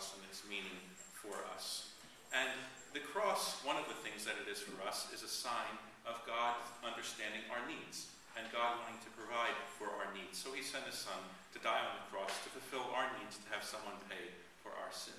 cross and its meaning for us. And the cross, one of the things that it is for us, is a sign of God understanding our needs and God wanting to provide for our needs. So he sent his son to die on the cross to fulfill our needs, to have someone pay for our sin.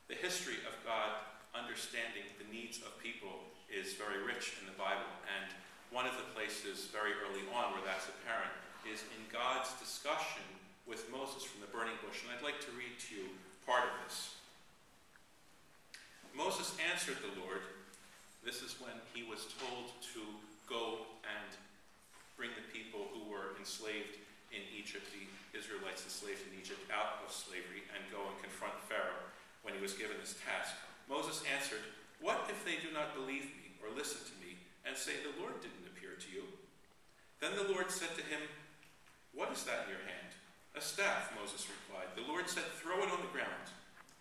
The history of God understanding the needs of people is very rich in the Bible, and one of the places very early on where that's apparent is in God's discussion with Moses from the burning bush. And I'd like to read to you part of this. Moses answered the Lord. This is when he was told to go and bring the people who were enslaved in Egypt, the Israelites enslaved in Egypt, out of slavery and go and confront Pharaoh when he was given this task. Moses answered, "What if they do not believe me or listen to me and say, 'The Lord didn't appear to you'?" Then the Lord said to him, "What is that in your hand?" "A staff," Moses replied. The Lord said, "Throw it on the ground."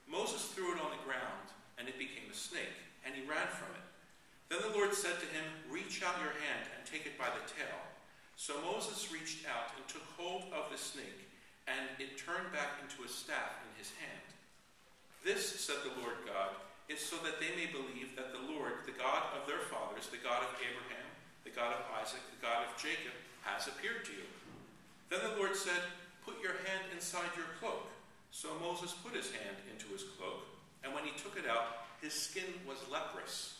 Moses threw it on the ground, and it became a snake, and he ran from it. Then the Lord said to him, "Reach out your hand and take it by the tail." So Moses reached out and took hold of the snake, and it turned back into a staff in his hand. "This," said the Lord God, "is so that they may believe that the Lord, the God of their fathers, the God of Abraham, the God of Isaac, the God of Jacob, has appeared to you." Then the Lord said, "Put your hand inside your cloak." So Moses put his hand into his cloak, and when he took it out, his skin was leprous.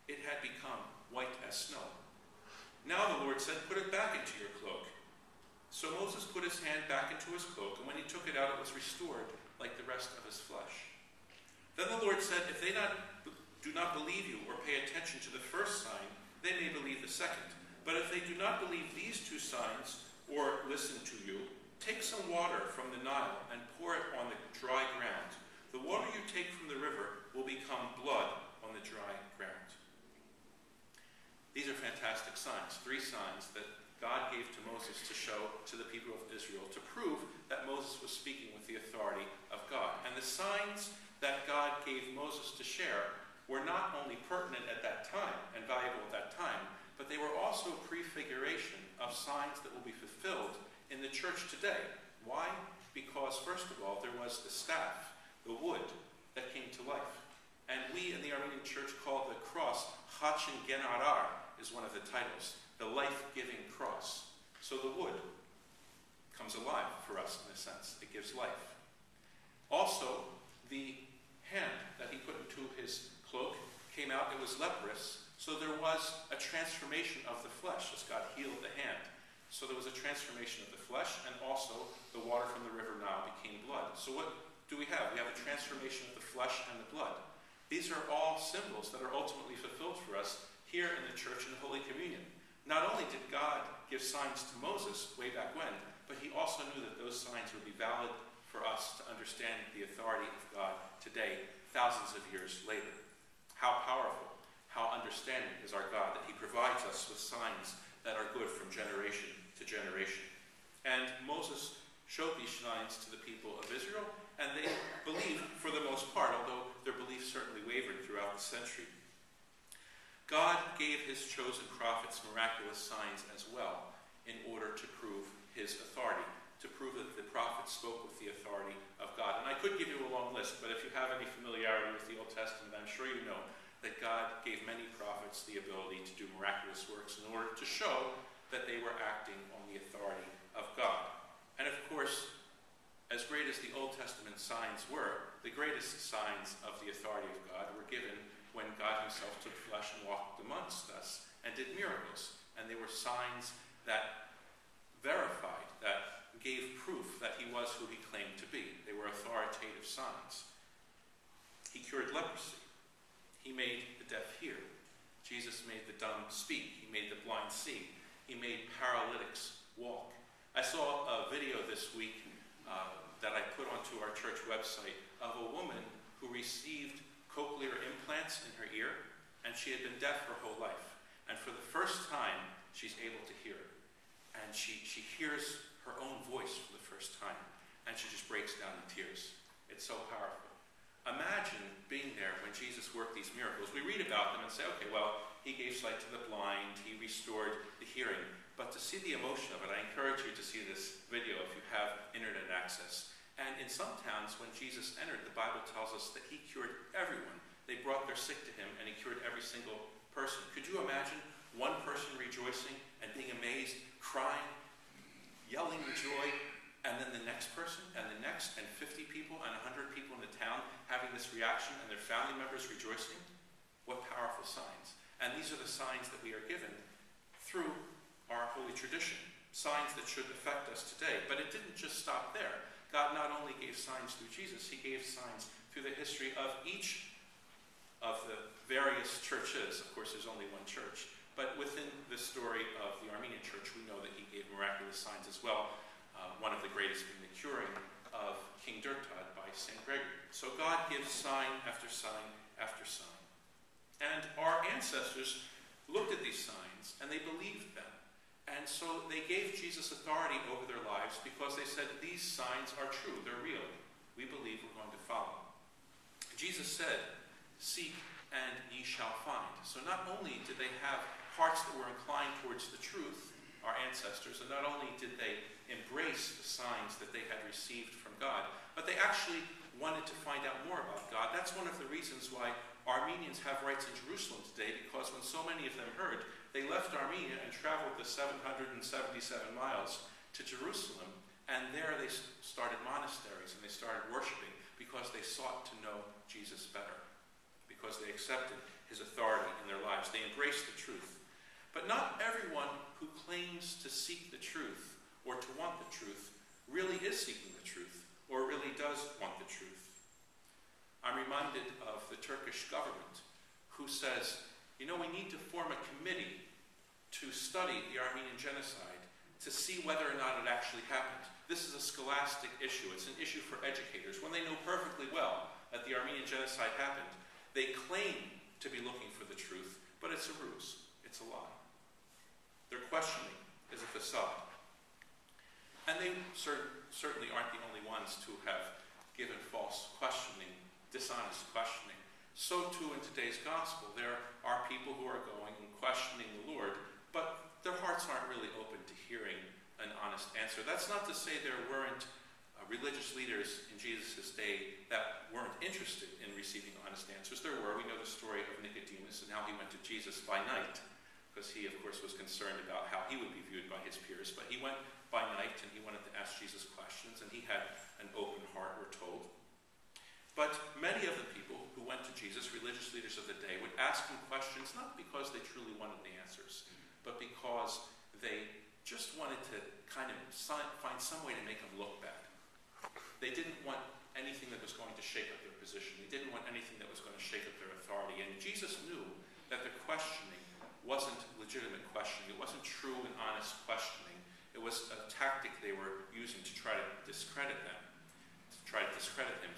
It had become white as snow. Now the Lord said, "Put it back into your cloak." So Moses put his hand back into his cloak, and when he took it out, it was restored like the rest of his flesh. Then the Lord said, "If they do not believe you or pay attention to the first sign, they may believe the second. But if they do not believe these two signs or listen to you, take some water from the Nile and pour it on the dry ground. The water you take from the river will become blood on the dry ground." These are fantastic signs, 3 signs that God gave to Moses to show to the people of Israel to prove that Moses was speaking with the authority of God. And the signs that God gave Moses to share were not only pertinent at that time and valuable at that time, but they were also a prefiguration of signs that will be fulfilled in the church today. Why? Because, first of all, there was the staff, the wood, that came to life. And we in the Armenian church call the cross Hachin Genarar, is one of the titles, the life-giving cross. So the wood comes alive for us in a sense. It gives life. Also, the hand that he put into his cloak came out. It was leprous. So there was a transformation of the flesh as God healed the hand. So there was a transformation of the flesh, and also the water from the river Nile became blood. So what do we have? We have a transformation of the flesh and the blood. These are all symbols that are ultimately fulfilled for us here in the church in Holy Communion. Not only did God give signs to Moses way back when, but he also knew that those signs would be valid for us to understand the authority of God today, thousands of years later. How powerful, how understanding is our God, that he provides us with signs that are good from generation to generation. And Moses showed these signs to the people of Israel, and they believed for the most part, although their belief certainly wavered throughout the century. God gave his chosen prophets miraculous signs as well in order to prove his authority, to prove that the prophets spoke with the authority of God. And I could give you a long list, but if you have any familiarity with the Old Testament, I'm sure you know that God gave many prophets the ability to do miraculous works in order to show that they were acting on the authority of God. And of course, as great as the Old Testament signs were, the greatest signs of the authority of God were given when God himself took flesh and walked amongst us and did miracles. And they were signs that verified, that gave proof that he was who he claimed to be. They were authoritative signs. He cured leprosy. He made the deaf hear. Jesus made the dumb speak. He made the blind see. He made paralytics walk. I saw a video this week that I put onto our church website of a woman who received cochlear implants in her ear, and she had been deaf her whole life. And for the first time, she's able to hear. And she hears her own voice for the first time, and she just breaks down in tears. It's so powerful. Imagine being there when Jesus worked these miracles. We read about them and say, okay, well, he gave sight to the blind, he restored the hearing. But to see the emotion of it, I encourage you to see this video if you have internet access. And in some towns, when Jesus entered, the Bible tells us that he cured everyone. They brought their sick to him, and he cured every single person. Could you imagine one person rejoicing and being amazed, crying, yelling with joy, and then the next person, and the next, and 50 people, and 100 people in the town having this reaction, and their family members rejoicing? What powerful signs. And these are the signs that we are given through our holy tradition. Signs that should affect us today. But it didn't just stop there. God not only gave signs through Jesus, he gave signs through the history of each of the various churches. Of course, there's only one church. But within the story of the Armenian church, we know that he gave miraculous signs as well. One of the greatest being the curing of King Dirtad by St. Gregory. So God gives sign after sign after sign. And our ancestors looked at these signs and they believed them. And so they gave Jesus authority over their lives because they said, these signs are true, they're real. We believe we're going to follow. Jesus said, seek and ye shall find. So not only did they have hearts that were inclined towards the truth, our ancestors, and not only did they embrace the signs that they had received from God, but they actually wanted to find out more about God. That's one of the reasons why Armenians have rights in Jerusalem today, because when so many of them heard, they left Armenia and traveled the 777 miles to Jerusalem, and there they started monasteries and they started worshiping because they sought to know Jesus better, because they accepted his authority in their lives. They embraced the truth. But not everyone who claims to seek the truth or to want the truth really is seeking the truth or really does want the truth. I'm reminded of the Turkish government who says, you know, we need to form a committee to study the Armenian genocide to see whether or not it actually happened. This is a scholastic issue. It's an issue for educators. When they know perfectly well that the Armenian genocide happened, they claim to be looking for the truth, but it's a ruse. It's a lie. Their questioning is a facade. And they certainly aren't the only ones to have given false questioning, dishonest questioning. So too in today's gospel, there are people who are going and questioning the Lord, but their hearts aren't really open to hearing an honest answer. That's not to say there weren't religious leaders in Jesus' day that weren't interested in receiving honest answers. There were. We know the story of Nicodemus and how he went to Jesus by night, because he, of course, was concerned about how he would be viewed by his peers. But he went by night and he wanted to ask Jesus questions, and he had an open heart, we're told. But many of the people who went to Jesus, religious leaders of the day, would ask him questions not because they truly wanted the answers, but because they just wanted to kind of find some way to make him look bad. They didn't want anything that was going to shake up their position. They didn't want anything that was going to shake up their authority. And Jesus knew that the questioning wasn't legitimate questioning. It wasn't true and honest questioning. It was a tactic they were using to try to discredit them,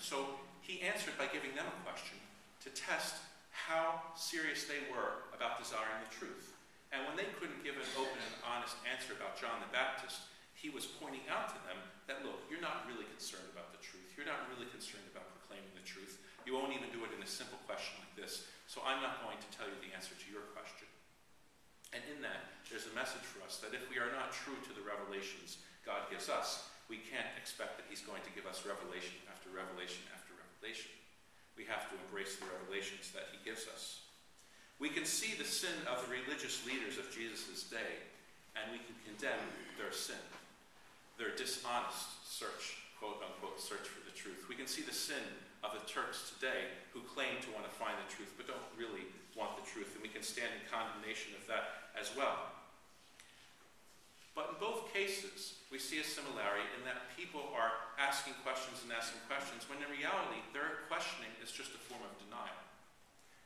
So he answered by giving them a question to test how serious they were about desiring the truth. And when they couldn't give an open and honest answer about John the Baptist, he was pointing out to them that, look, you're not really concerned about the truth. You're not really concerned about proclaiming the truth. You won't even do it in a simple question like this. So I'm not going to tell you the answer to your question. And in that, there's a message for us that if we are not true to the revelations God gives us, we can't expect that he's going to give us revelation after revelation after revelation. We have to embrace the revelations that he gives us. We can see the sin of the religious leaders of Jesus' day, and we can condemn their sin, their dishonest search, quote-unquote, search for the truth. We can see the sin of the Turks today who claim to want to find the truth but don't really want the truth, and we can stand in condemnation of that as well. But in both cases, we see a similarity in that people are asking questions when in reality their questioning is just a form of denial.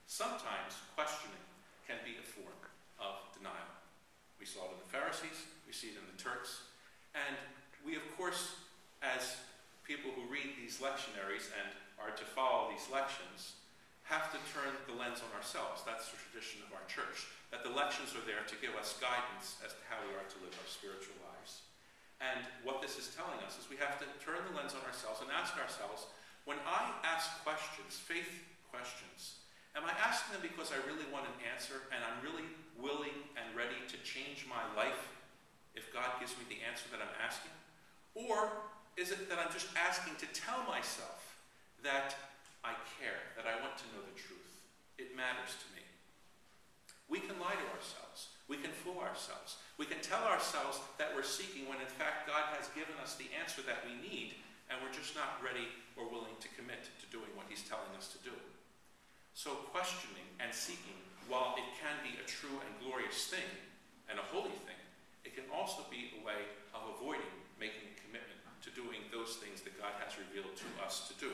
Sometimes questioning can be a form of denial. We saw it in the Pharisees, we see it in the Turks, and we, of course, as people who read these lectionaries and are to follow these lections, have to turn the lens on ourselves. That's the tradition of our church, that the lections are there to give us guidance as to how we are to live our spiritual lives. And what this is telling us is we have to turn the lens on ourselves and ask ourselves, when I ask questions, faith questions, am I asking them because I really want an answer and I'm really willing and ready to change my life if God gives me the answer that I'm asking? Or Is it that I'm just asking to tell myself that I care, that I want to know the truth? It matters to me. We can lie to ourselves. We can fool ourselves. We can tell ourselves that we're seeking when in fact God has given us the answer that we need, and we're just not ready or willing to commit to doing what he's telling us to do. So questioning and seeking, while it can be a true and glorious thing and a holy thing, it can also be a way of avoiding making a commitment to doing those things that God has revealed to us to do.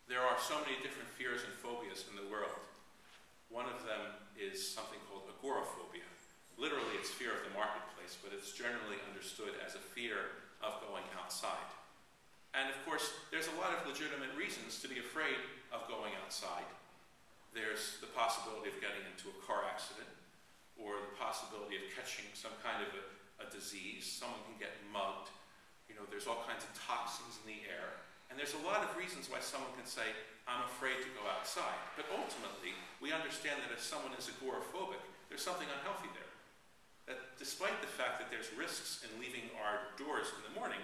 There are so many different fears and phobias in the world. One of them is something called agoraphobia. Literally, it's fear of the marketplace, but it's generally understood as a fear of going outside. And of course, there's a lot of legitimate reasons to be afraid of going outside. There's the possibility of getting into a car accident, or the possibility of catching some kind of a disease. Someone can get mugged. There's all kinds of toxins in the air. And there's a lot of reasons why someone can say, I'm afraid to go outside. But ultimately, we understand that if someone is agoraphobic, there's something unhealthy there. That despite the fact that there's risks in leaving our doors in the morning,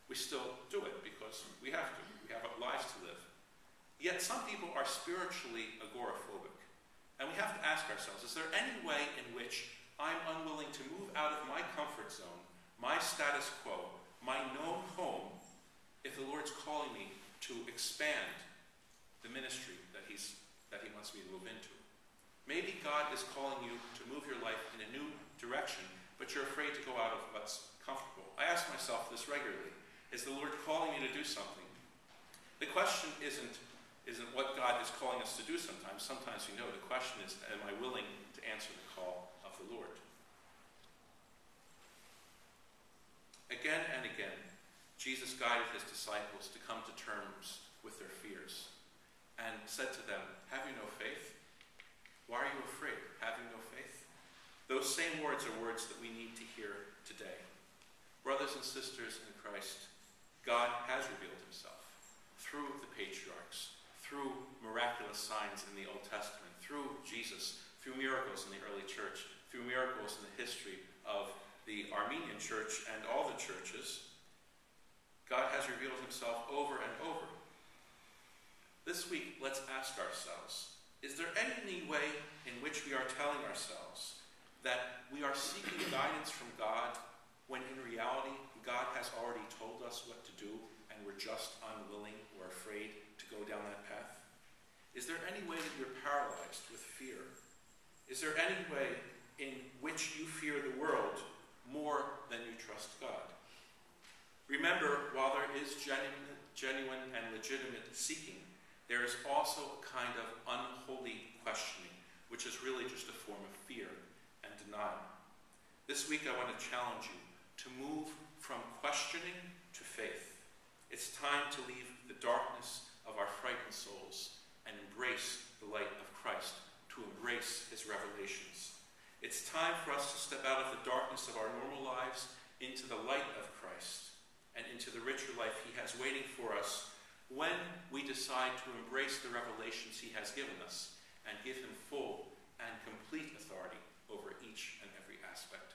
we still do it because we have to. We have lives to live. Yet some people are spiritually agoraphobic. And we have to ask ourselves, is there any way in which I'm unwilling to move out of my comfort zone, my status quo, my known home, if the Lord's calling me to expand the ministry that he wants me to move into? Maybe God is calling you to move your life in a new direction, but you're afraid to go out of what's comfortable. I ask myself this regularly. Is the Lord calling me to do something? The question isn't what God is calling us to do sometimes. Sometimes we know. The question is, am I willing to answer the call of the Lord? Again and again, Jesus guided his disciples to come to terms with their fears and said to them, have you no faith? Why are you afraid? Have you no faith? Those same words are words that we need to hear today. Brothers and sisters in Christ, God has revealed himself through the patriarchs, through miraculous signs in the Old Testament, through Jesus, through miracles in the early church, through miracles in the history of the Armenian church and all the churches. God has revealed himself over and over. This week, let's ask ourselves, is there any way in which we are telling ourselves that we are seeking guidance from God when in reality God has already told us what to do and we're just unwilling or afraid to go down that path? Is there any way that you're paralyzed with fear? Is there any way in which you fear the world more than you trust God? Remember, while there is genuine and legitimate seeking, there is also a kind of unholy questioning, which is really just a form of fear and denial. This week I want to challenge you to move from questioning to faith. It's time to leave the darkness of our frightened souls and embrace the light of Christ, to embrace his revelations. It's time for us to step out of the darkness of our normal lives into the light of Christ and into the richer life he has waiting for us when we decide to embrace the revelations he has given us and give him full and complete authority over each and every aspect